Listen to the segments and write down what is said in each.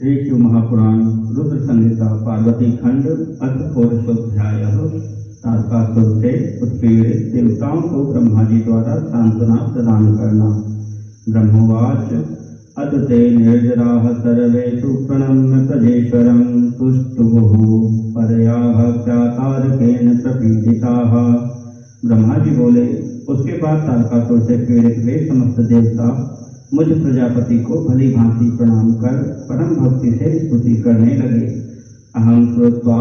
श्री शिव महापुराण रुद्र संहिता पार्वती खंड अथ षोडशोध्याय। तारकासुर से उत्पीड़ित देवताओं को ब्रह्मा जी द्वारा सांत्वना प्रदान करना। ब्रह्मवाच अत ते निर्जराः सर्वेषु प्रणम्य प्रजेश्वरं तुष्टुवुः परया भक्त्या तारकेन प्रपीडिताः। ब्रह्मा जी बोले, उसके बाद तारकासुर से पीड़ित वे समस्त देवता मुझ प्रजापति को भली भांति प्रणाम कर परम भक्ति से स्तुति करने लगे। अहम श्रुत्वा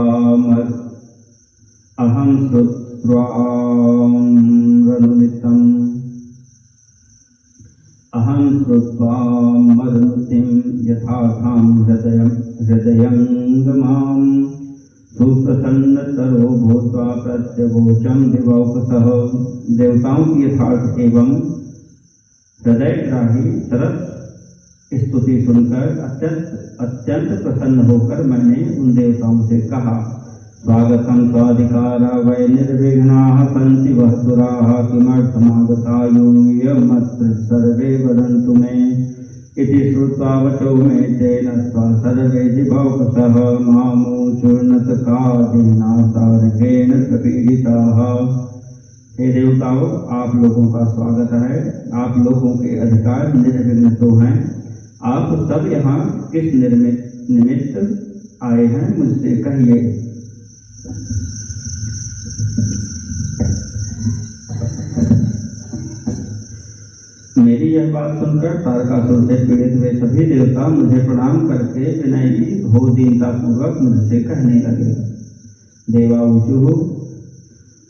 मदनुतिं यथार्थां हृदयंगमां सुप्रसन्नतरो भूत्वा प्रत्यगोचम दिवौकसः। देवताओं की यथार्थ एवं हृदयग्राही सरस स्तुति सुनकर अत्यंत प्रसन्न होकर मैंने उन देवताओं से कहा, स्वागतम स्वाधिकारा वै निर्विघ्नाः सन्ति वः सुराः किमर्थमागता यूयमत्र सर्वे वदन्तु मे। इति श्रुत्वा वचो मे तेन त्वा सर्वे दिवौकसः मामूचूर्णतकादिना तारकेन प्रपीडिताः। हे देवताओं, आप लोगों का स्वागत है। आप लोगों के अधिकार निर्विघ्न तो हैं। आप सब यहाँ किस निमित्त आए हैं, मुझसे कहिए। मेरी यह बात सुनकर तारकासुर से पीड़ित वे सभी देवता मुझे प्रणाम करके विनयी हो दीनता पूर्वक मुझसे कहने लगे। देवाऊचुः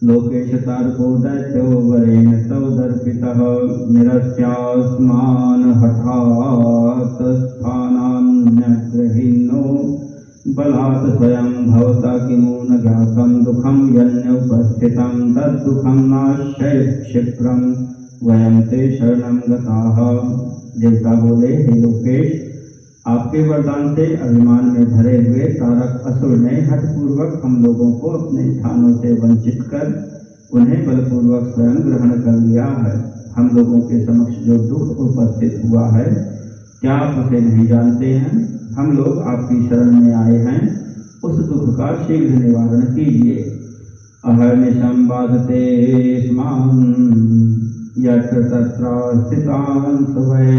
लोकेश तारको दैत्यो वरेण तव दर्पितः निरस्यास्मान् हठात् स्थानान्यग्रहीणो बलात् स्वयं भवता किमु न ज्ञातं दुःखं यन्युपस्थितं तद्दुःखं नाश्य क्षिप्रं वयं ते शरणं गताः। देवता बोले, हे लोकेश, आपके वरदान से अभिमान में भरे हुए तारक असुर ने हठपूर्वक हम लोगों को अपने स्थानों से वंचित कर उन्हें बलपूर्वक स्वयं ग्रहण कर लिया है। हम लोगों के समक्ष जो दुख उपस्थित हुआ है, क्या आप उसे नहीं जानते हैं? हम लोग आपकी शरण में आए हैं, उस दुख का शीघ्र निवारण कीजिए। अहर्निशं बाधते स्मान् यत्र तत्र स्थितान् सुवै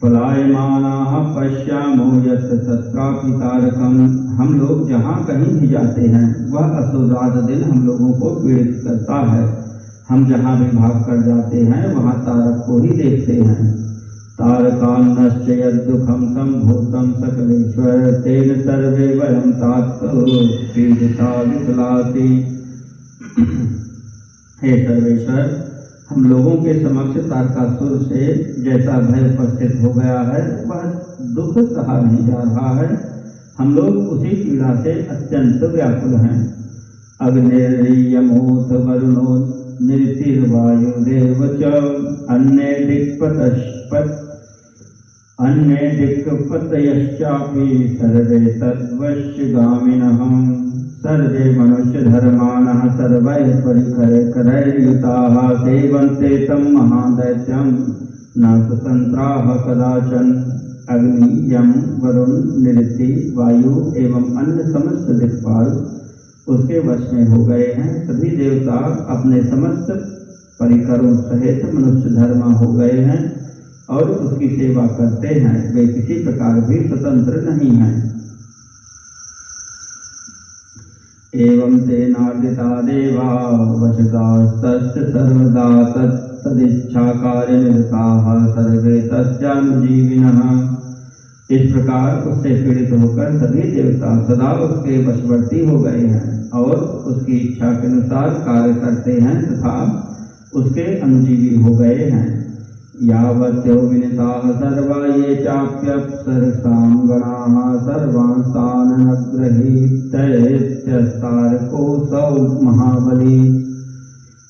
पलायमानाः पश्यामो यत्र तत्रापि तारकम्। हम लोग जहाँ कहीं भी जाते हैं वह असुर रात दिन हम लोगों को पीड़ित करता है। हम जहाँ भी भाग कर जाते हैं वहाँ तारक को ही देखते हैं। तारकान्नश्च यद्दुःखं सम्भूतं सकलेश्वर तेन सर्वे वयं तात पीडिता विकलाति। हे सर्वेश्वर, हम लोगों के समक्ष तारकासुर से जैसा भय उपस्थित हो गया है वह दुख सहा नहीं जा रहा है। हम लोग उसी पीड़ा से अत्यंत व्याकुल हैं। अग्निर्यमोऽथ वरुणो निरतिर्वायुदेव च अन्ये दिक्पतयश्चापि सर्वे तद्वश्यगामिनः। सर्वे मनुष्यधर्माणः सर्वैः परिकरैर्युताः सेवन्ते तं महादैत्यं न स्वतन्त्राः कदाचन। अग्नि, यम, वरुण, निरति, वायु एवं अन्य समस्त दिक्पाल उसके वश में हो गए हैं। सभी देवता अपने समस्त परिकरों सहित मनुष्य धर्मा हो गए हैं और उसकी सेवा करते हैं। वे किसी प्रकार भी स्वतंत्र नहीं हैं। एवं तेनार्दिता देवा वशगास्तस्य सर्वदा तदिच्छाकार्यनिरताः सर्वे तस्यानुजीविनः। इस प्रकार उससे पीड़ित होकर सभी देवता सदा उसके वशवर्ती हो गए हैं और उसकी इच्छा के अनुसार कार्य करते हैं तथा उसके अनुजीवी हो गए हैं। यावत्यो विनिताः सर्वा ये चाप्यप्सरसां गणाः सर्वांस्तान् न गृहीत्यस्तारकोऽसौ महाबली।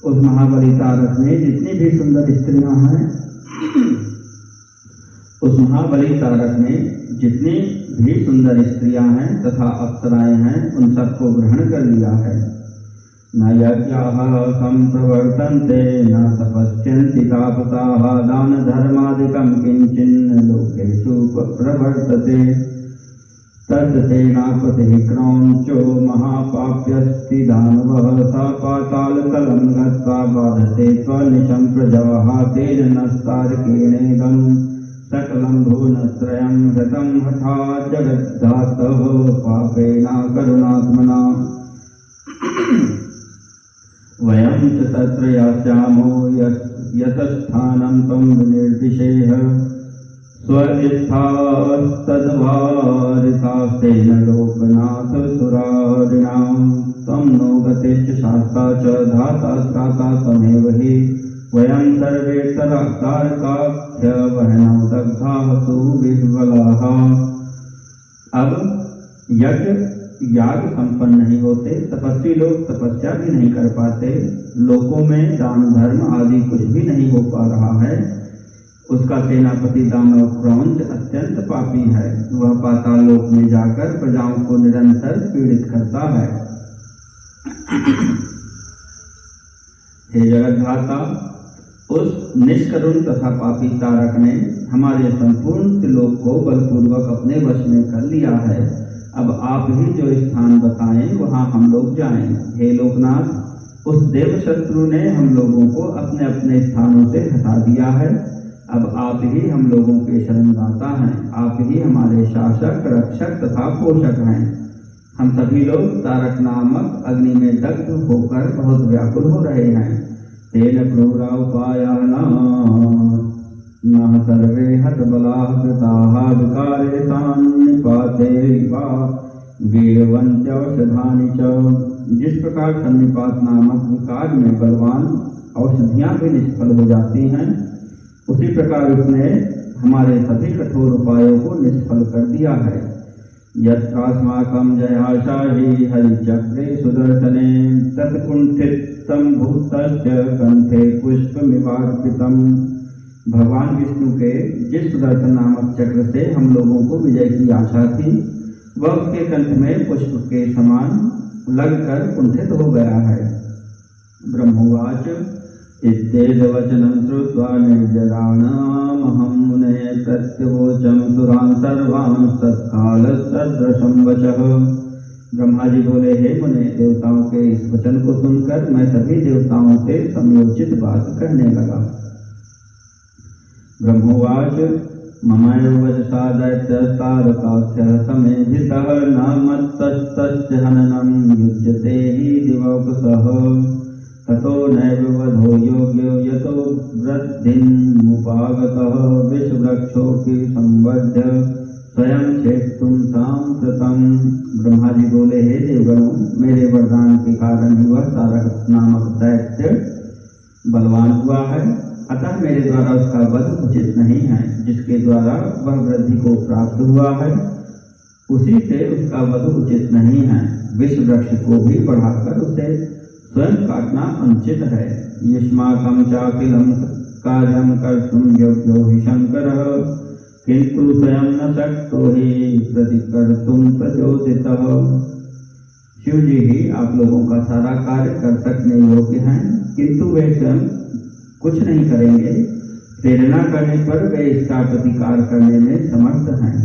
उस महाबली तारक में जितनी भी सुंदर स्त्रियां हैं, उस महाबली तारक में जितनी भी सुंदर स्त्रियां हैं तथा अप्सराएं हैं, उन सबको ग्रहण कर लिया है। न यज्ञाः संप्रवर्तन्ते न तपस्यन्ति तापसाः दान धर्मादिकं किंचिन्न लोकेषु प्रवर्तते। तस्य सेनापतिः क्रौञ्चो महापाप्यस्ति दानवः स पातालतलं गत्वा बाधते त्वनिशं प्रजाः तेन नस्तारकेणेदं सकलं भुवनत्रयं हृतं हठात् जगद्धातः पापेन करुणात्मना। वयं च तत्र यास्यामो यतस्थानं त्वं विनिर्दिशेह स्वर्गिस्थास्तद्वारितास्तेन लोकनाथ सुरारिणां त्वं नो गतिश्च शास्ता च धाता त्राता त्वमेव हि वयं सर्वे तारकाख्यवहनौ दग्धाः सुविह्वलाः। अब यज्ञ याग संपन्न नहीं होते, तपस्वी लोग तपस्या भी नहीं कर पाते, लोकों में दान धर्म आदि कुछ भी नहीं हो पा रहा है। उसका सेनापति दानव क्रौंच अत्यंत पापी है, वह पाताल लोक में जाकर प्रजाओं को निरंतर पीड़ित करता है। हे जगद्धाता, उस निष्करुण तथा पापी तारक ने हमारे संपूर्ण त्रिलोक को बलपूर्वक अपने वश में कर लिया है। अब आप ही जो स्थान बताएं वहां हम लोग जाएं। हे लोकनाथ, उस देवशत्रु ने हम लोगों को अपने अपने स्थानों से हटा दिया है। अब आप ही हम लोगों के शरणदाता हैं, आप ही हमारे शासक, रक्षक तथा पोषक हैं। हम सभी लोग तारक नामक अग्नि में दग्ध होकर बहुत व्याकुल हो रहे हैं। तेन क्रूरा उपायाः न सर्वे हतबलाः कृताः विकारे सन्निपाते वा वीरवन्त्यौषधानि च। जिस प्रकार सन्निपात नामक विकार में बलवान औषधियां भी निष्फल हो जाती हैं, उसी प्रकार उसने हमारे सभी कठोर उपायों को निष्फल कर दिया है। यत्रास्माकं जयाशाही हरिचक्रे सुदर्शने तत्कुंठितं भूतस्य कंठे पुष्पमिवार्पितम्। भगवान विष्णु के जिस सुदर्शन नामक चक्र से हम लोगों को विजय की आशा थी, वह उसके कंठ में पुष्प के समान लगकर कुंठित हो गया है। ब्रह्मोवाच इत्येतवचनं श्रुत्वा निर्जराणामहं मुने प्रत्यवोचं सुरान् सर्वान् तत्कालसदृशं वचः। ब्रह्मा जी बोले, हे मुने, देवताओं के इस वचन को सुनकर मैं सभी देवताओं से समयोचित बात कहने लगा। ब्रह्मोवाच ममैव वचसा दैत्यस्तारकाख्यः समेधितः न मत्तस्तस्य हननं युज्यते हि दिवौकसः। ततो नैव वधो योग्यो यतो वृद्धिमुपागतः विषवृक्षोऽपि संवर्ध्य स्वयं छेत्तुं साम्प्रतम्। ब्रह्मा जी बोले, हे देवगणों, मेरे वरदान के कारण ही वह तारक नामक दैत्य बलवान हुआ है, अतः मेरे द्वारा उसका वध उचित नहीं है। जिसके द्वारा वह वृद्धि को प्राप्त हुआ है, उसी से उसका वध उचित नहीं है। विष वृक्ष को भी बढ़ाकर उसे स्वयं काटना अनुचित है। युष्माकं चाखिलं कार्यं कर्तुं योग्यो हि शंकरः किंतु स्वयं न शक्तो हि प्रतिकर्तुं प्रचोदितः। शिव जी ही आप लोगों का सारा कार्य कर सकने योग्य हैं, किंतु वे स्वयं कुछ नहीं करेंगे। प्रेरणा करने पर वे इसका प्रतिकार करने में समर्थ हैं।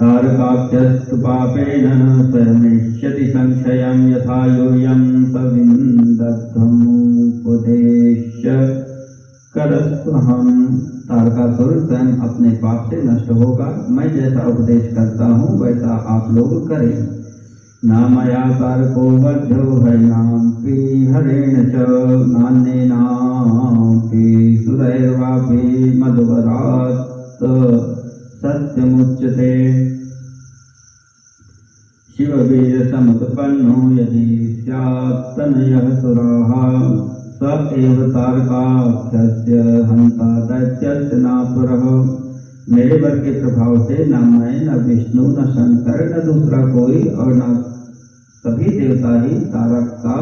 तारकाख्यस्तु पापेन स्वयमेष्यति संशयं यथा यूयं सविन्दध्वमुपदेश्य करस्त्वहम्। तारकासुर स्वयं अपने पाप से नष्ट होगा। मैं जैसा उपदेश करता हूँ वैसा आप लोग करें। न मया तारको वध्यो हरिणामपि हरेण च नान्येनापि सुरैर्वापि मध्वरात् सत्यमुच्यते। शिववीरसमुत्पन्नो यदि स्यात्तनयः सुराः स एव तारकाख्यस्य हन्ता दैत्यस्य नापरः। मेरे वर के प्रभाव से न मैं, न विष्णु, न शंकर, न दूसरा कोई और न सभी देवता ही तारक का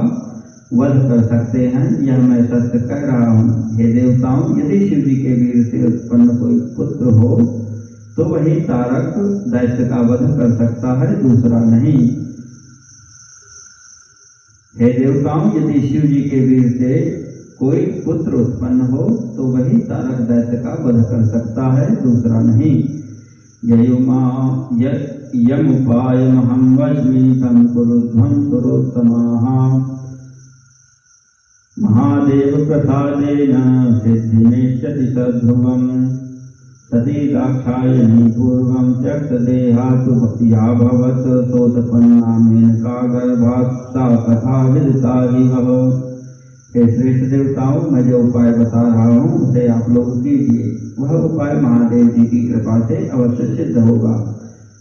वध कर सकते हैं। यह मैं सत्य कह रहा हूँ। हे देवताओं, यदि शिव जी के वीर से उत्पन्न कोई पुत्र हो तो वही तारक दैत्य का वध कर सकता है, दूसरा नहीं। हे देवताओं, यदि शिव जी के वीर से कोई पुत्र उत्पन्न हो तो वही तारक दैत्य का वध कर सकता है, दूसरा नहीं। यमुपायमहं वच्मि तं कुरुध्वं सुरोत्तमाः। महादेव प्रसादेन सिद्धिमेष्यति सद्ध्रुवम्। सती दाक्षायणी पूर्वं त्यक्तदेहातु याभवत् सोतपन्ना मेनका गर्भात् सा कथा विदिता विभव। हे श्रेष्ठ देवताओं, मैं जो उपाय बता रहा हूँ उसे आप लोग कीजिए। वह उपाय महादेव जी की कृपा से अवश्य सिद्ध होगा।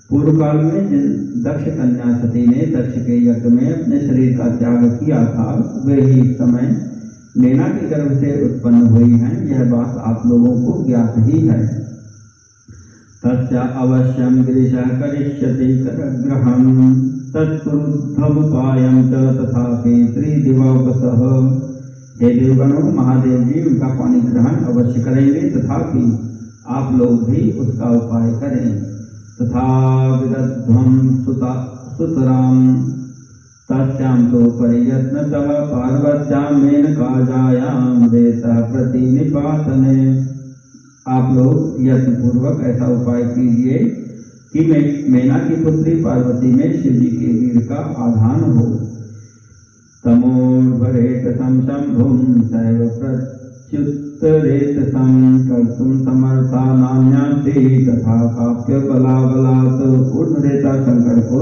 पूर्व काल में जिन दक्ष कन्या सती ने दक्ष के यज्ञ में अपने शरीर का त्याग किया था, वे ही इस समय मेना के गर्भ से उत्पन्न हुई हैं। यह बात आप लोगों को ज्ञात ही है। तस्या अवश्यं गिरिशः करिष्यति करग्रहं तत्कुरुद्धमुपायं च तथापि त्रिदिवौकसः। हे देवगणों, महादेव जी उनका पानी ग्रहण अवश्य करेंगे, तथापि आप लोग भी उसका उपाय करें। तथा विदध्वं सुतरां तस्यां तो परियत्नतः पार्वत्यां मेनकाजायां देतः प्रतिनिपातने। आप लोग यत्नपूर्वक ऐसा उपाय कीजिए कि मेना की पुत्री पार्वती में शिव जी के वीर का आधान हो। तमोर्भरेत शंभुं सैव प्रत्युत्तरेत कर्तुं समर्था नान्यास्ति तथा काप्य बलाबलात्। ऊर्ध्वरेता शंकर को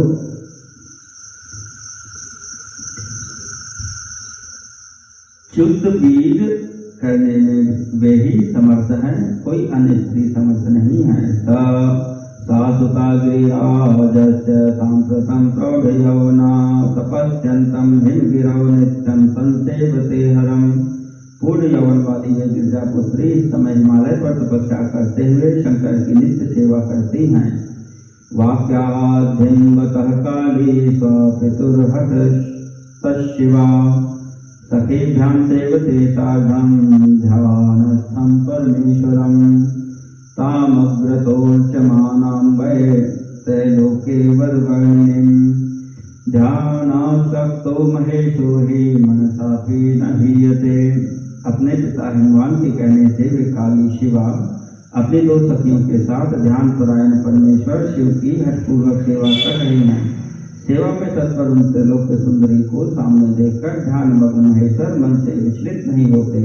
च्युत वीर करने में वे ही समर्थ हैं, कोई अन्य स्त्री समर्थ नहीं है। सासुता गिरिराजस्य सांप्रतं प्रौढयौना तपस्यन्तं हिमगिरौ नित्यं संसेवते हरं। पूर्ण यौवन वाली वे गिरिजा पुत्री इस समय हिमालय पर तपस्या करते हुए शंकर की नित्य सेवा करती हैं। वाक्याधिंवतः काली स्वपितुर्हतशिवा सखेभ्यां सेवते सार्धं ध्यानस्थं परमेश्वरं। तामग्रतोर्चमानां वै त्रैलोके वरवर्णिनीं ध्यानासक्तो महेशो हि मनसापि न हीयते। अपने पिता हिमवान के कहने से वे काली शिवा अपनी दो सखियों के साथ ध्यान परायण परमेश्वर शिव की हठपूर्वक सेवा कर रही हैं। सेवा में तत्पर उन त्रिलोक सुंदरी को सामने देखकर ध्यान मग्न महेश्वर मन से विचलित नहीं होते।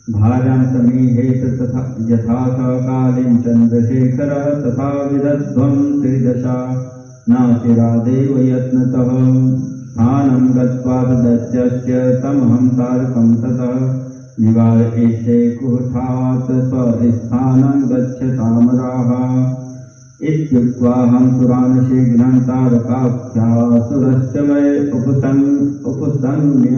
भार्यां समीहेत तथा यथा कालीं चंद्रशेखर तथा विदध्वं त्रिदशा नाचिरादेव यत्नतः। स्थानं गत्वा दैत्यस्य तमहं तारकं ततः निवारयिष्ये कुठात् स्वस्थानं गच्छतामराः। इत्युक्त्वाहं सुरान् शीघ्रं तारकाख्यासुरस्य वै उपसंज्ञ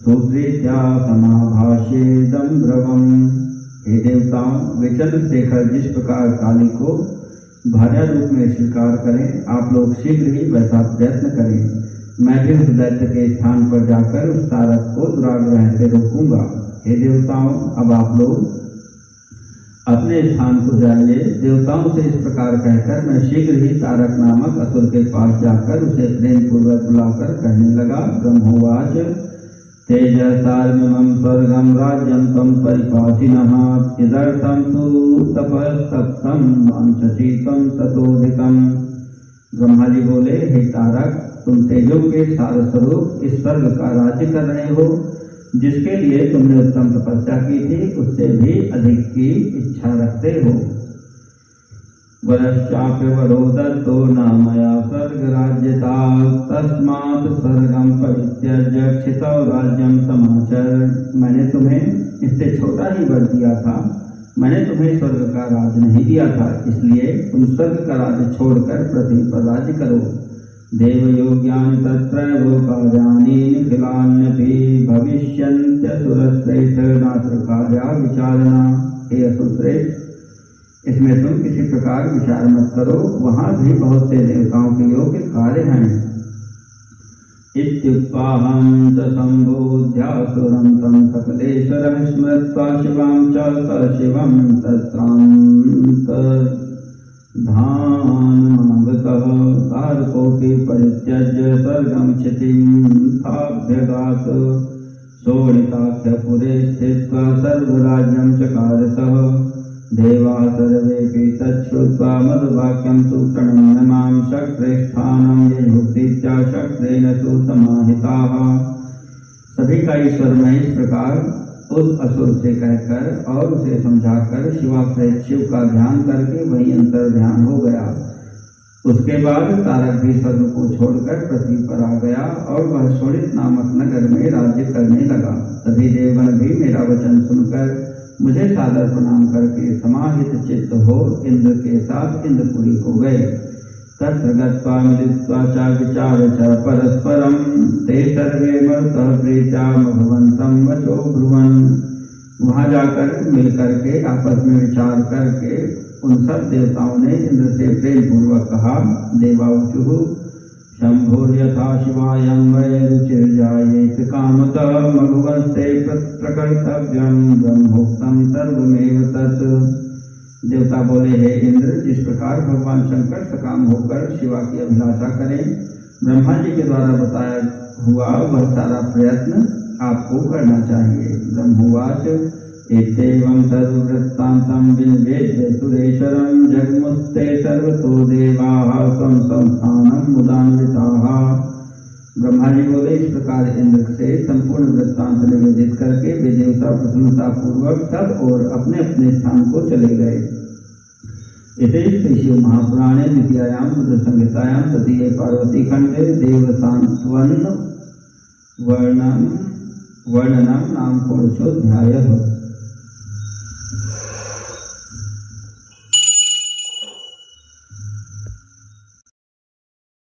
सुप्रीत्या समाभाष्येदं ब्रवम्। हे देवताओं, वे चंद्रशेखर जिस प्रकार काली को भार्या रूप में स्वीकार करें, आप लोग शीघ्र ही वैसा प्रयत्न करें। मैं भी उस दैत्य के स्थान पर जाकर उस तारक को दुराग्रह से रोकूंगा। हे देवताओं, अब आप लोग अपने स्थान को जाइए। देवताओं से इस प्रकार कहकर मैं शीघ्र ही तारक नामक असुर के पास जाकर उसे प्रेम पूर्वक बुलाकर कहने लगा। ब्रह्मोवाच तेजसार्ममं स्वर्गं राज्यं त्वं परिपासिनः यदर्थं सुतपस्तप्तं वाञ्छसि त्वं ततोऽधिकम्। ब्रह्मा जी बोले, हे तारक, तुम तेजों के सार स्वरूप इस स्वर्ग का राज्य कर रहे हो, जिसके लिए तुमने उत्तम तपस्या की थी, उससे भी अधिक की इच्छा रखते हो। वरश्चाप्य वरो दत्तो न मया स्वर्गराज्यता तस्मात् स्वर्गं परित्यज्य क्षितौ राज्यं समाचर। मैंने तुम्हें इससे छोटा ही वर दिया था, मैंने तुम्हें स्वर्ग का राज नहीं दिया था, इसलिए तुम स्वर्ग का राज्य छोड़कर पृथ्वी पर राज्य करो। देवयोग्यानि तत्रैव कार्याणि निखिलान्यपि भविष्यन्त्यसुरश्रेष्ठ नात्र कार्या विचारणा। हे असुरश्रेष्ठ, इसमें तुम किसी प्रकार विचार मत करो, वहाँ भी बहुत से देवताओं के योग्य कार्य हैं। इत्युक्त्वाहं च सम्बोध्यासुरं तं सकलेश्वरं स्मृत्वा शिवां च सशिवं तत्रान्तर्धानमागतः तारकोऽपि परित्यज्य स्वर्गं क्षितिं थाभ्यगात्। शोणिताख्यपुरे स्थित्वा सर्वराज्यं चकारसः देवा सर्वेऽपि तच्छ्रुत्वा मद्वाक्यं सुप्रणम्यमां शक्रेष्ठानं यजुक्तीत्या शक्रेण सुसमाहिताः। सभी का ईश्वर में इस प्रकार उस असुर से कहकर और उसे समझाकर शिवासहित शिव का ध्यान करके वही अंतर ध्यान हो गया। उसके बाद तारक भी स्वर्ग को छोड़कर पृथ्वी पर आ गया और वह शोणित नामक नगर में राज्य करने लगा। सभी देवगण भी मेरा वचन सुनकर मुझे सादर प्रणाम करके समाहित चित्त हो इंद्र के साथ इंद्रपुरी को गए। तत्र गत्वा मिलित्वा च विचार च परस्परं ते सर्वे मरुतः प्रीत्या भगवन्तं वचो ब्रुवन्। वहाँ जाकर मिलकर के आपस में विचार करके उन सब देवताओं ने इंद्र से प्रेम पूर्वक कहा, देवाऊचुः शंभुर्यथा शिवायं वै रुचिर्जायेत कामतः मघवन्ते प्रकर्तव्यं ब्रह्मोक्तं सर्वमेव तत्। देवता बोले, हे इंद्र, जिस प्रकार भगवान शंकर सकाम होकर शिवा की अभिलाषा करें, ब्रह्मा जी के द्वारा बताया हुआ वह सारा प्रयत्न आपको करना चाहिए। ब्रह्मोवाच एतेवं सर्ववृत्तान्तं विनिवेद्य सुरेश्वरं जगमुस्ते सर्वतो देवाः स्वं संस्थानं मुदान्विताः। ब्रह्मा जी बोले, इस प्रकार इंद्र से संपूर्ण वृत्तांत निवेदित करके वे देवता प्रसन्नता पूर्वक सब और अपने अपने स्थान को चले गए। इति श्री शिव महापुराणे द्वितीयायां रुद्र संहितायां तृतीये पार्वती खंडे देवसान्त्वन वर्णनम नाम षोडशोऽध्यायः।